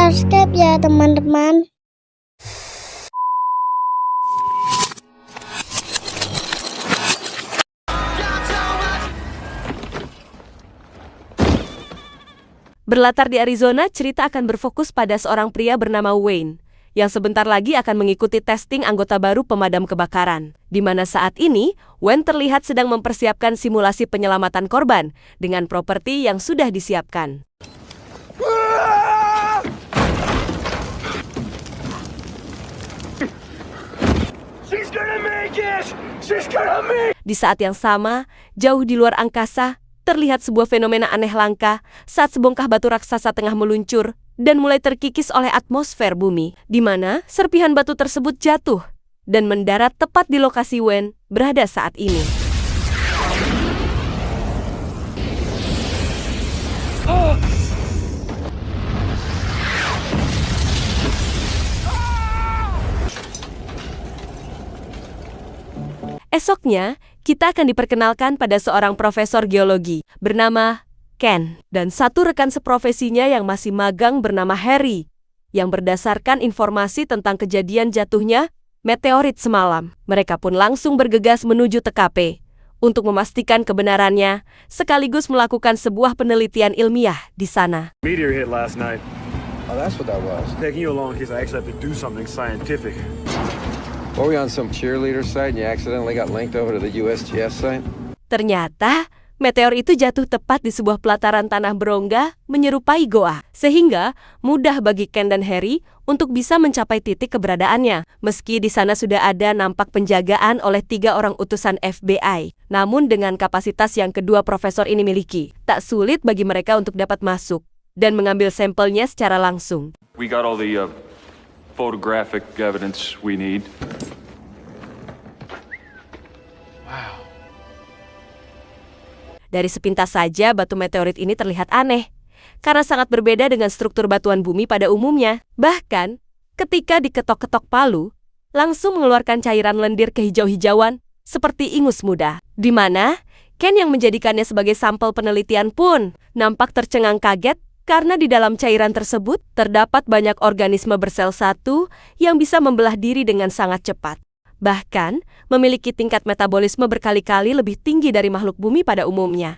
subscribe ya teman-teman. Berlatar di Arizona, cerita akan berfokus pada seorang pria bernama Wayne, yang sebentar lagi akan mengikuti testing anggota baru pemadam kebakaran. Di mana saat ini, Wayne terlihat sedang mempersiapkan simulasi penyelamatan korban dengan properti yang sudah disiapkan. Di saat yang sama, jauh di luar angkasa, terlihat sebuah fenomena aneh langka saat sebongkah batu raksasa tengah meluncur dan mulai terkikis oleh atmosfer bumi, di mana serpihan batu tersebut jatuh dan mendarat tepat di lokasi Wayne berada saat ini. Esoknya, kita akan diperkenalkan pada seorang profesor geologi bernama Ken dan satu rekan seprofesinya yang masih magang bernama Harry, yang berdasarkan informasi tentang kejadian jatuhnya meteorit semalam. Mereka pun langsung bergegas menuju TKP untuk memastikan kebenarannya, sekaligus melakukan sebuah penelitian ilmiah di sana. Meteor hit last night. Oh, that's what that was. Taking you along because I actually have to do something scientific. Were we on some cheerleader site and you accidentally got linked over to the USGS site? Ternyata, meteor itu jatuh tepat di sebuah pelataran tanah berongga menyerupai goa, sehingga mudah bagi Ken dan Harry untuk bisa mencapai titik keberadaannya. Meski di sana sudah ada nampak penjagaan oleh 3 orang utusan FBI, namun dengan kapasitas yang kedua profesor ini miliki, tak sulit bagi mereka untuk dapat masuk dan mengambil sampelnya secara langsung. We got all the photographic evidence we need. Dari sepintas saja, batu meteorit ini terlihat aneh, karena sangat berbeda dengan struktur batuan bumi pada umumnya. Bahkan, ketika diketok-ketok palu, langsung mengeluarkan cairan lendir kehijau-hijauan seperti ingus muda. Di mana, Ken yang menjadikannya sebagai sampel penelitian pun nampak tercengang kaget karena di dalam cairan tersebut terdapat banyak organisme bersel satu yang bisa membelah diri dengan sangat cepat. Bahkan, memiliki tingkat metabolisme berkali-kali lebih tinggi dari makhluk bumi pada umumnya.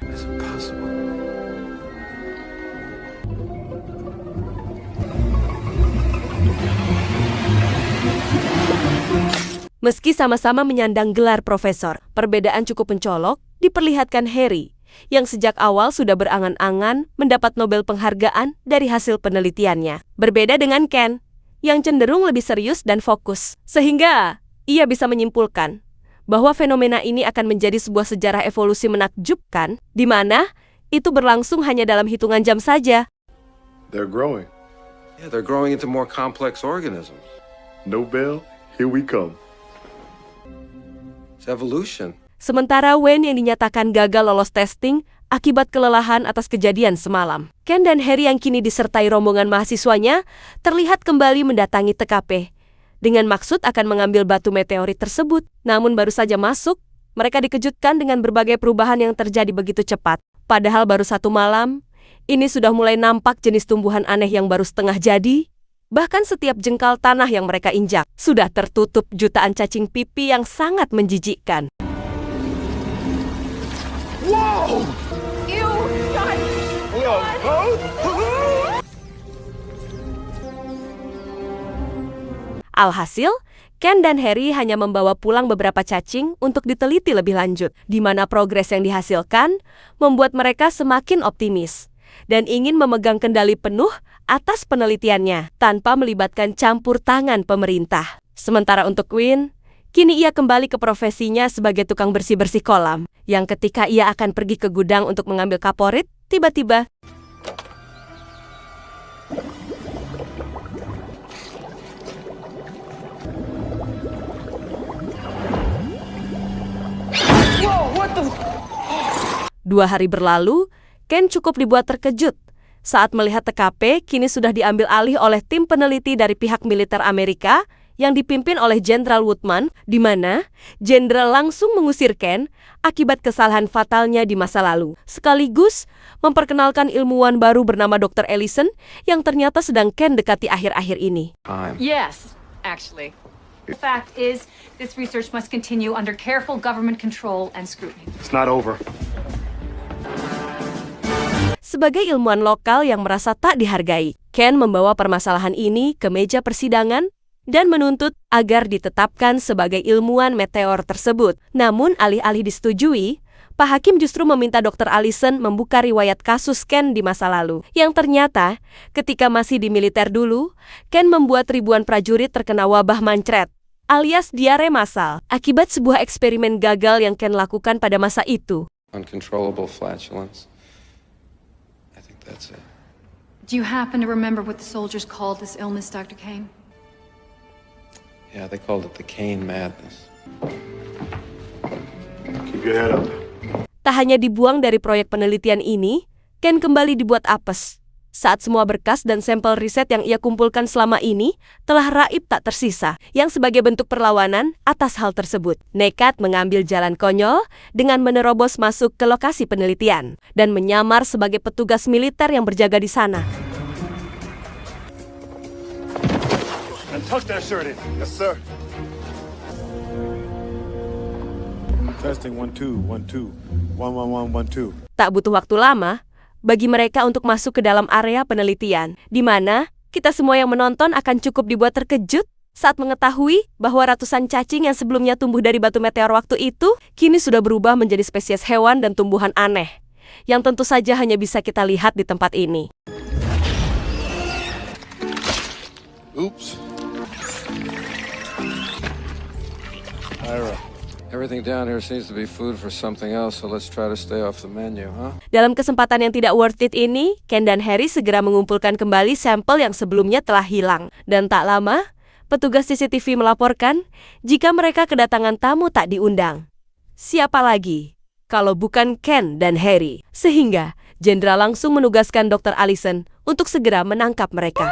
Meski sama-sama menyandang gelar profesor, perbedaan cukup mencolok diperlihatkan Harry, yang sejak awal sudah berangan-angan mendapat Nobel penghargaan dari hasil penelitiannya. Berbeda dengan Ken, yang cenderung lebih serius dan fokus. Sehingga ia bisa menyimpulkan bahwa fenomena ini akan menjadi sebuah sejarah evolusi menakjubkan, di mana itu berlangsung hanya dalam hitungan jam saja. They're growing. Yeah, they're growing into more complex organisms. Nobel, here we come. It's evolution. Sementara Wayne yang dinyatakan gagal lolos testing akibat kelelahan atas kejadian semalam. Ken dan Harry yang kini disertai rombongan mahasiswanya terlihat kembali mendatangi TKP dengan maksud akan mengambil batu meteorit tersebut. Namun baru saja masuk, mereka dikejutkan dengan berbagai perubahan yang terjadi begitu cepat. Padahal baru 1 malam, ini sudah mulai nampak jenis tumbuhan aneh yang baru setengah jadi. Bahkan setiap jengkal tanah yang mereka injak sudah tertutup jutaan cacing pipi yang sangat menjijikkan. Whoa! Ew, guys! Alhasil, Ken dan Harry hanya membawa pulang beberapa cacing untuk diteliti lebih lanjut, di mana progres yang dihasilkan membuat mereka semakin optimis dan ingin memegang kendali penuh atas penelitiannya tanpa melibatkan campur tangan pemerintah. Sementara untuk Wayne, kini ia kembali ke profesinya sebagai tukang bersih-bersih kolam, yang ketika ia akan pergi ke gudang untuk mengambil kaporit, tiba-tiba Dua hari berlalu, Ken cukup dibuat terkejut saat melihat TKP kini sudah diambil alih oleh tim peneliti dari pihak militer Amerika yang dipimpin oleh Jenderal Woodman, di mana Jenderal langsung mengusir Ken akibat kesalahan fatalnya di masa lalu, sekaligus memperkenalkan ilmuwan baru bernama Dr. Ellison yang ternyata sedang Ken dekati akhir-akhir ini. Yes, actually. The fact is, this research must continue under careful government control and scrutiny. It's not over. Sebagai ilmuwan lokal yang merasa tak dihargai, Ken membawa permasalahan ini ke meja persidangan dan menuntut agar ditetapkan sebagai ilmuwan meteor tersebut. Namun alih-alih disetujui, Pak Hakim justru meminta Dr. Allison membuka riwayat kasus Ken di masa lalu. Yang ternyata, ketika masih di militer dulu, Ken membuat ribuan prajurit terkena wabah mancret, alias diare massal, akibat sebuah eksperimen gagal yang Ken lakukan pada masa itu. Uncontrollable flatulence. I think that's it. Do you happen to remember what the soldiers called this illness, Dr. Kane? Yeah, they called it the Kane madness. Keep your head up. Tak hanya dibuang dari proyek penelitian ini, Ken kembali dibuat apes saat semua berkas dan sampel riset yang ia kumpulkan selama ini telah raib tak tersisa, yang sebagai bentuk perlawanan atas hal tersebut. Nekat mengambil jalan konyol dengan menerobos masuk ke lokasi penelitian dan menyamar sebagai petugas militer yang berjaga di sana. And tuck that shirt in. Yes, sir. Testing 1 2 1 2 1 1 1 1 2. Tak butuh waktu lama bagi mereka untuk masuk ke dalam area penelitian, di mana kita semua yang menonton akan cukup dibuat terkejut saat mengetahui bahwa ratusan cacing yang sebelumnya tumbuh dari batu meteor waktu itu, kini sudah berubah menjadi spesies hewan dan tumbuhan aneh, yang tentu saja hanya bisa kita lihat di tempat ini. Oops. Ira. Everything down here seems to be food for something else, so let's try to stay off the menu, huh? Dalam kesempatan yang tidak worth it ini, Ken dan Harry segera mengumpulkan kembali sampel yang sebelumnya telah hilang. Dan tak lama, petugas CCTV melaporkan jika mereka kedatangan tamu tak diundang. Siapa lagi kalau bukan Ken dan Harry? Sehingga Jenderal langsung menugaskan Dr. Allison untuk segera menangkap mereka.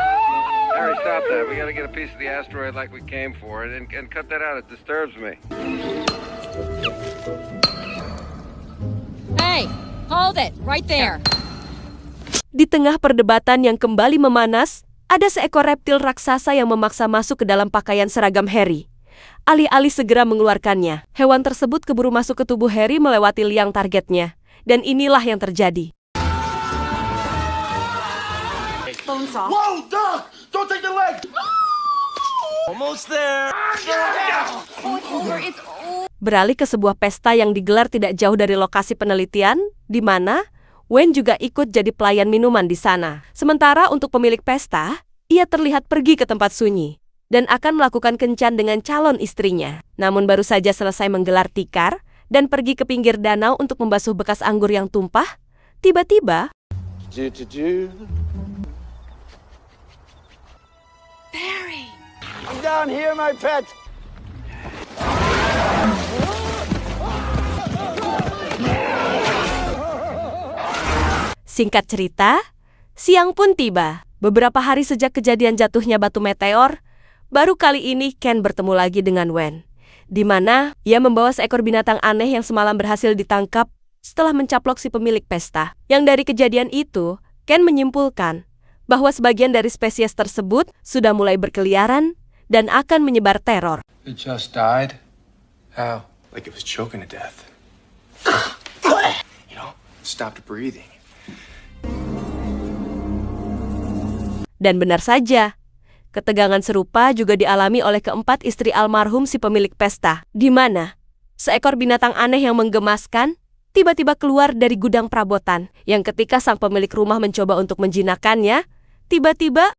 Harry, stop that. We gotta get a piece of the asteroid like we came for it, and cut that out. It disturbs me. Hey, hold it, right there. Di tengah perdebatan yang kembali memanas, ada seekor reptil raksasa yang memaksa masuk ke dalam pakaian seragam Harry. Alih-alih segera mengeluarkannya, hewan tersebut keburu masuk ke tubuh Harry melewati liang targetnya. Dan inilah yang terjadi. Whoa, Doc! Don't take the leg! Almost there! Beralih ke sebuah pesta yang digelar tidak jauh dari lokasi penelitian, di mana Wayne juga ikut jadi pelayan minuman di sana. Sementara untuk pemilik pesta, ia terlihat pergi ke tempat sunyi dan akan melakukan kencan dengan calon istrinya. Namun baru saja selesai menggelar tikar dan pergi ke pinggir danau untuk membasuh bekas anggur yang tumpah, tiba-tiba I'm down here, my pet! Singkat cerita, siang pun tiba. Beberapa hari sejak kejadian jatuhnya batu meteor, baru kali ini Ken bertemu lagi dengan Wen, di mana ia membawa seekor binatang aneh yang semalam berhasil ditangkap setelah mencaplok si pemilik pesta. Yang dari kejadian itu, Ken menyimpulkan bahwa sebagian dari spesies tersebut sudah mulai berkeliaran dan akan menyebar teror. It just died? How? Like it was choking to death. You know, stopped breathing. Dan benar saja, ketegangan serupa juga dialami oleh keempat istri almarhum si pemilik pesta, di mana seekor binatang aneh yang menggemaskan tiba-tiba keluar dari gudang perabotan, yang ketika sang pemilik rumah mencoba untuk menjinakkannya, tiba-tiba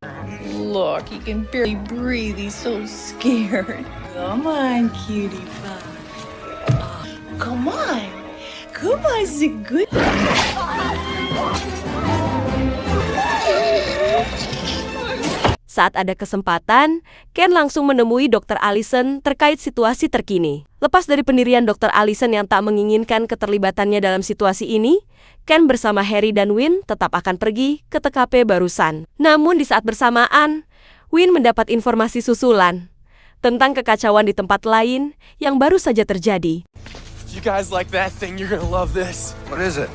Look, he can barely breathe. He's so scared. Come on, cutie pie. Come on. Come on, is it good? Saat ada kesempatan, Ken langsung menemui Dr. Allison terkait situasi terkini. Lepas dari pendirian Dr. Allison yang tak menginginkan keterlibatannya dalam situasi ini, Ken bersama Harry dan Win tetap akan pergi ke TKP barusan. Namun di saat bersamaan, Win mendapat informasi susulan tentang kekacauan di tempat lain yang baru saja terjadi. If you guys like that thing, you're gonna love this. What is it?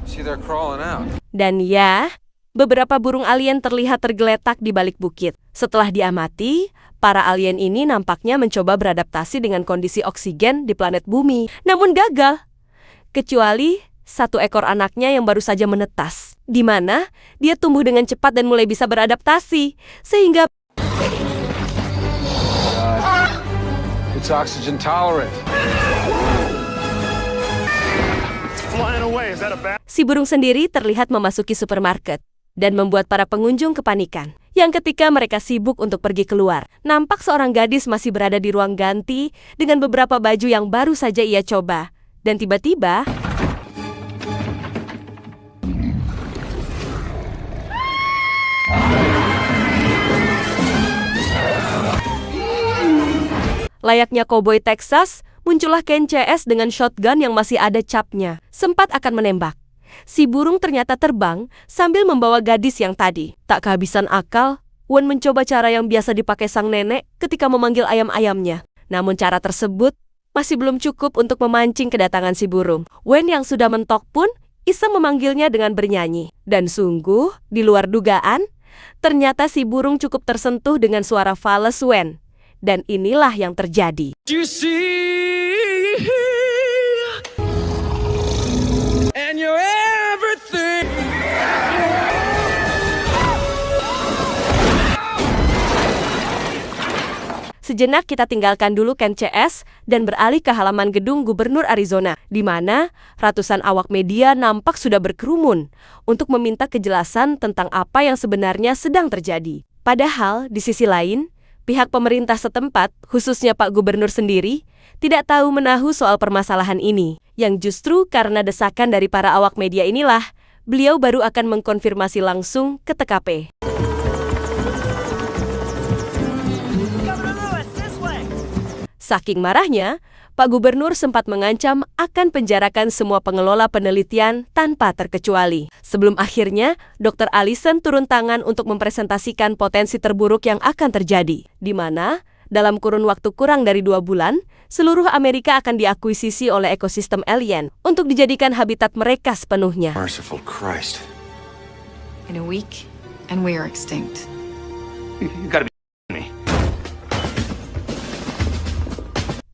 See, they're crawling out. Dan ya, beberapa burung alien terlihat tergeletak di balik bukit. Setelah diamati, para alien ini nampaknya mencoba beradaptasi dengan kondisi oksigen di planet bumi, namun gagal. Kecuali satu ekor anaknya yang baru saja menetas, di mana dia tumbuh dengan cepat dan mulai bisa beradaptasi, sehingga It's oxygen tolerant. It's flying away. Is that a bat? si burung sendiri terlihat memasuki supermarket dan membuat para pengunjung kepanikan. Yang ketika mereka sibuk untuk pergi keluar, nampak seorang gadis masih berada di ruang ganti dengan beberapa baju yang baru saja ia coba. Dan tiba-tiba, layaknya koboi Texas, muncullah Ken CS dengan shotgun yang masih ada capnya. Sempat akan menembak. Si burung ternyata terbang sambil membawa gadis yang tadi. Tak kehabisan akal, Wen mencoba cara yang biasa dipakai sang nenek ketika memanggil ayam-ayamnya. Namun cara tersebut masih belum cukup untuk memancing kedatangan si burung. Wen yang sudah mentok pun iseng memanggilnya dengan bernyanyi. Dan sungguh, di luar dugaan, ternyata si burung cukup tersentuh dengan suara fales Wen. Dan inilah yang terjadi. You see, and you're everything. Sejenak kita tinggalkan dulu Ken CS dan beralih ke halaman gedung Gubernur Arizona, di mana ratusan awak media nampak sudah berkerumun untuk meminta kejelasan tentang apa yang sebenarnya sedang terjadi. Padahal, di sisi lain, pihak pemerintah setempat, khususnya Pak Gubernur sendiri, tidak tahu menahu soal permasalahan ini, yang justru karena desakan dari para awak media inilah, beliau baru akan mengkonfirmasi langsung ke TKP. Saking marahnya, Pak Gubernur sempat mengancam akan penjarakan semua pengelola penelitian tanpa terkecuali. Sebelum akhirnya, Dr. Allison turun tangan untuk mempresentasikan potensi terburuk yang akan terjadi, di mana dalam kurun waktu kurang dari 2 bulan, seluruh Amerika akan diakuisisi oleh ekosistem alien untuk dijadikan habitat mereka sepenuhnya. Merciful Christ. In a week, and we are extinct. You gotta be me.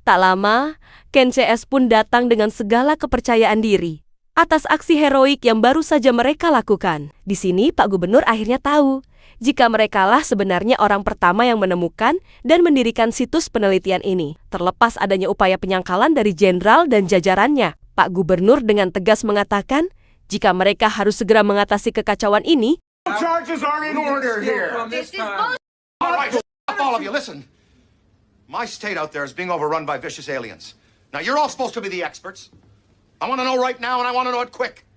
Tak lama, Ken CS pun datang dengan segala kepercayaan diri atas aksi heroik yang baru saja mereka lakukan. Di sini, Pak Gubernur akhirnya tahu jika merekalah sebenarnya orang pertama yang menemukan dan mendirikan situs penelitian ini. Terlepas adanya upaya penyangkalan dari jenderal dan jajarannya, Pak Gubernur dengan tegas mengatakan jika mereka harus segera mengatasi kekacauan ini. Charges are in order here. All right, stop all of you, listen. My state out there is being overrun by vicious aliens. Now, you're all supposed to be the experts. I want to know right now, and I want to know it quick.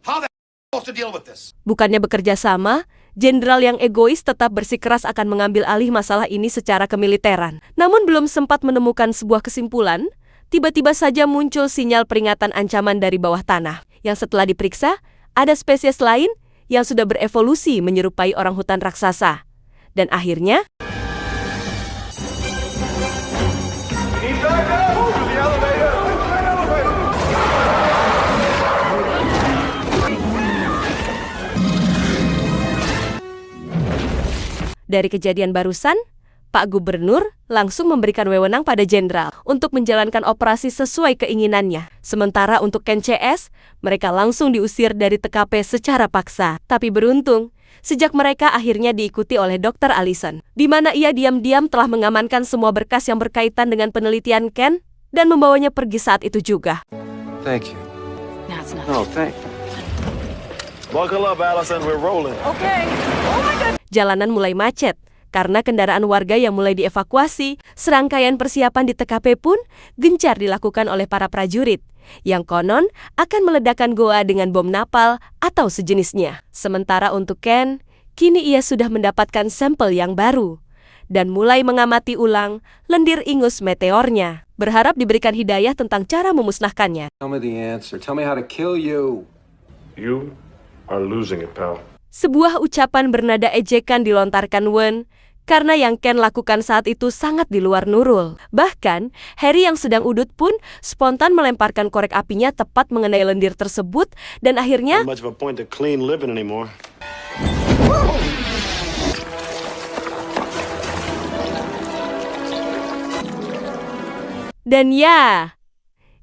How the supposed to deal with this? Bukannya bekerja sama, jenderal yang egois tetap bersikeras akan mengambil alih masalah ini secara kemiliteran. Namun belum sempat menemukan sebuah kesimpulan, tiba-tiba saja muncul sinyal peringatan ancaman dari bawah tanah. Yang setelah diperiksa, ada spesies lain yang sudah berevolusi menyerupai orang hutan raksasa. Dan akhirnya, dari kejadian barusan, Pak Gubernur langsung memberikan wewenang pada jenderal untuk menjalankan operasi sesuai keinginannya. Sementara untuk Ken CS, mereka langsung diusir dari TKP secara paksa. Tapi beruntung, sejak mereka akhirnya diikuti oleh Dr. Allison, di mana ia diam-diam telah mengamankan semua berkas yang berkaitan dengan penelitian Ken dan membawanya pergi saat itu juga. Thank you. Now it's not. No, thank you. Buckle up, Allison. We're rolling. Jalanan mulai macet karena kendaraan warga yang mulai dievakuasi. Serangkaian persiapan di TKP pun gencar dilakukan oleh para prajurit yang konon akan meledakkan goa dengan bom napal atau sejenisnya. Sementara untuk Ken, kini ia sudah mendapatkan sampel yang baru dan mulai mengamati ulang lendir ingus meteornya, berharap diberikan hidayah tentang cara memusnahkannya. Tell me the answer. Tell me how to kill you. You are losing it, pal. Sebuah ucapan bernada ejekan dilontarkan Wen, karena yang Ken lakukan saat itu sangat di luar Nurul. Bahkan, Harry yang sedang udut pun spontan melemparkan korek apinya tepat mengenai lendir tersebut, dan akhirnya Not much of a point to clean living anymore. Dan ya,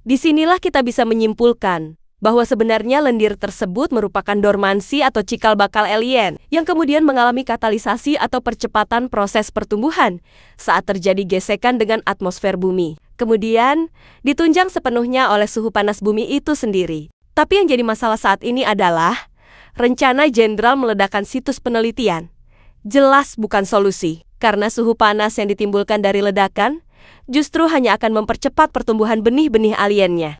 disinilah kita bisa menyimpulkan bahwa sebenarnya lendir tersebut merupakan dormansi atau cikal bakal alien yang kemudian mengalami katalisasi atau percepatan proses pertumbuhan saat terjadi gesekan dengan atmosfer bumi. Kemudian, ditunjang sepenuhnya oleh suhu panas bumi itu sendiri. Tapi yang jadi masalah saat ini adalah rencana jenderal meledakkan situs penelitian. Jelas bukan solusi, karena suhu panas yang ditimbulkan dari ledakan justru hanya akan mempercepat pertumbuhan benih-benih aliennya.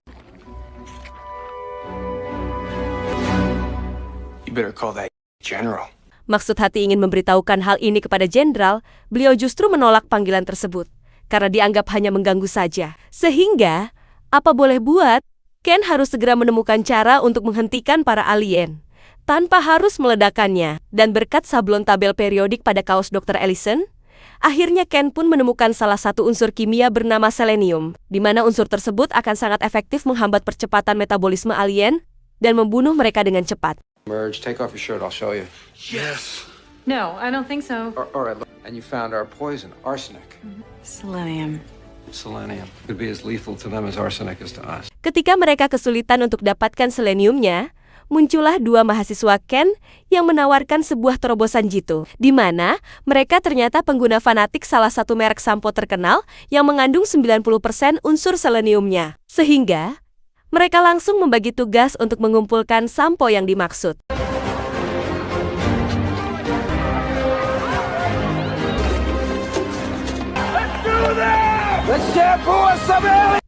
You better call that general. Maksud hati ingin memberitahukan hal ini kepada jenderal, beliau justru menolak panggilan tersebut, karena dianggap hanya mengganggu saja. Sehingga, apa boleh buat, Ken harus segera menemukan cara untuk menghentikan para alien, tanpa harus meledakannya. Dan berkat sablon tabel periodik pada kaos Dr. Ellison, akhirnya Ken pun menemukan salah satu unsur kimia bernama selenium, di mana unsur tersebut akan sangat efektif menghambat percepatan metabolisme alien dan membunuh mereka dengan cepat. Merge, take off your shirt, I'll show you. Yes. No, I don't think so. All right, look. And you found our poison, arsenic. Selenium. Selenium. Could be as lethal to them as arsenic is to us. Ketika mereka kesulitan untuk dapatkan seleniumnya, muncullah dua mahasiswa Ken yang menawarkan sebuah terobosan jitu, di mana mereka ternyata pengguna fanatik salah satu merek sampo terkenal yang mengandung 90% unsur seleniumnya. Sehingga, mereka langsung membagi tugas untuk mengumpulkan sampo yang dimaksud.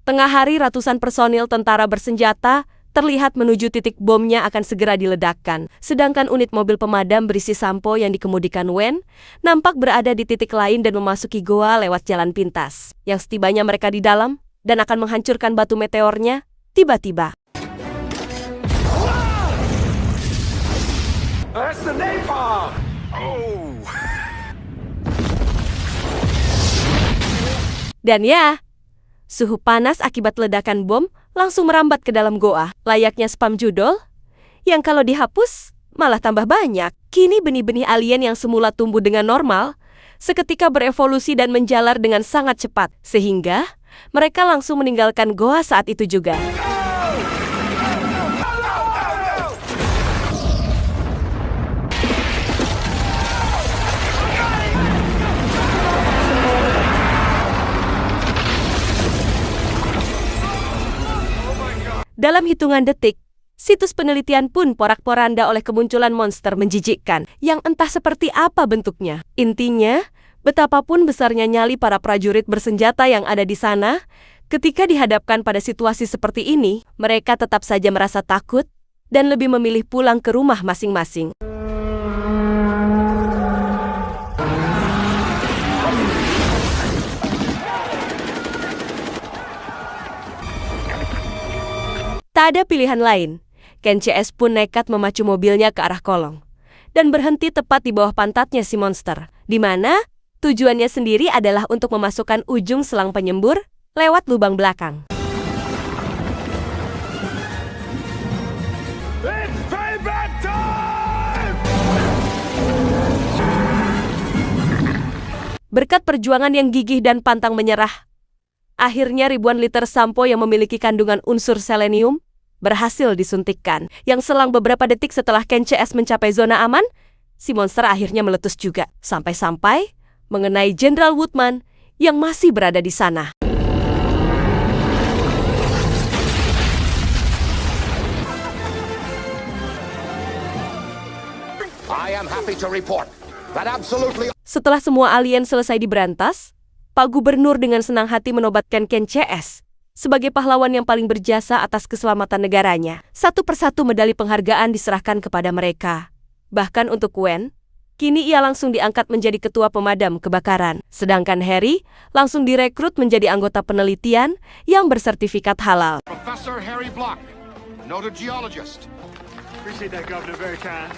Tengah hari ratusan personil tentara bersenjata terlihat menuju titik bomnya akan segera diledakkan. Sedangkan unit mobil pemadam berisi sampo yang dikemudikan Wen nampak berada di titik lain dan memasuki goa lewat jalan pintas. Yang setibanya mereka di dalam dan akan menghancurkan batu meteornya, tiba-tiba That's the napalm! Oh! dan ya, suhu panas akibat ledakan bom langsung merambat ke dalam goa, layaknya spam judul, yang kalau dihapus malah tambah banyak. Kini benih-benih alien yang semula tumbuh dengan normal, seketika berevolusi dan menjalar dengan sangat cepat, sehingga mereka langsung meninggalkan goa saat itu juga. Dalam hitungan detik, situs penelitian pun porak-poranda oleh kemunculan monster menjijikkan yang entah seperti apa bentuknya. Intinya, betapapun besarnya nyali para prajurit bersenjata yang ada di sana, ketika dihadapkan pada situasi seperti ini, mereka tetap saja merasa takut dan lebih memilih pulang ke rumah masing-masing. Tak ada pilihan lain. Ken CS pun nekat memacu mobilnya ke arah kolong dan berhenti tepat di bawah pantatnya si monster, di mana tujuannya sendiri adalah untuk memasukkan ujung selang penyembur lewat lubang belakang. It's payback time! Berkat perjuangan yang gigih dan pantang menyerah, akhirnya ribuan liter sampo yang memiliki kandungan unsur selenium berhasil disuntikkan. Yang selang beberapa detik setelah Ken CS mencapai zona aman, si monster akhirnya meletus juga, sampai-sampai mengenai Jenderal Woodman yang masih berada di sana. I am happy to report that absolutely... Setelah semua alien selesai diberantas, Pak Gubernur dengan senang hati menobatkan Ken CS sebagai pahlawan yang paling berjasa atas keselamatan negaranya. Satu persatu medali penghargaan diserahkan kepada mereka. Bahkan untuk Wen, kini ia langsung diangkat menjadi ketua pemadam kebakaran. Sedangkan Harry langsung direkrut menjadi anggota penelitian yang bersertifikat halal. Professor Harry Block, noted geologist. Appreciate that, Governor. Very kind.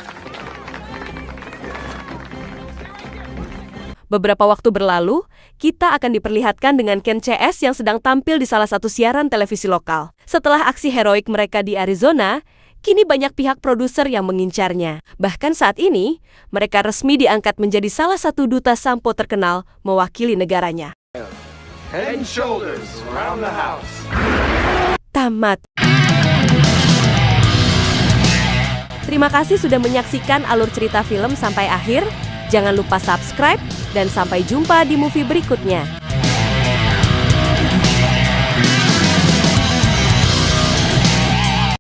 Beberapa waktu berlalu, kita akan diperlihatkan dengan Ken CS yang sedang tampil di salah satu siaran televisi lokal. Setelah aksi heroik mereka di Arizona, kini banyak pihak produser yang mengincarnya. Bahkan saat ini, mereka resmi diangkat menjadi salah satu duta sampo terkenal mewakili negaranya. Head and shoulders around the house. Tamat. Terima kasih sudah menyaksikan alur cerita film sampai akhir. Jangan lupa subscribe dan sampai jumpa di movie berikutnya.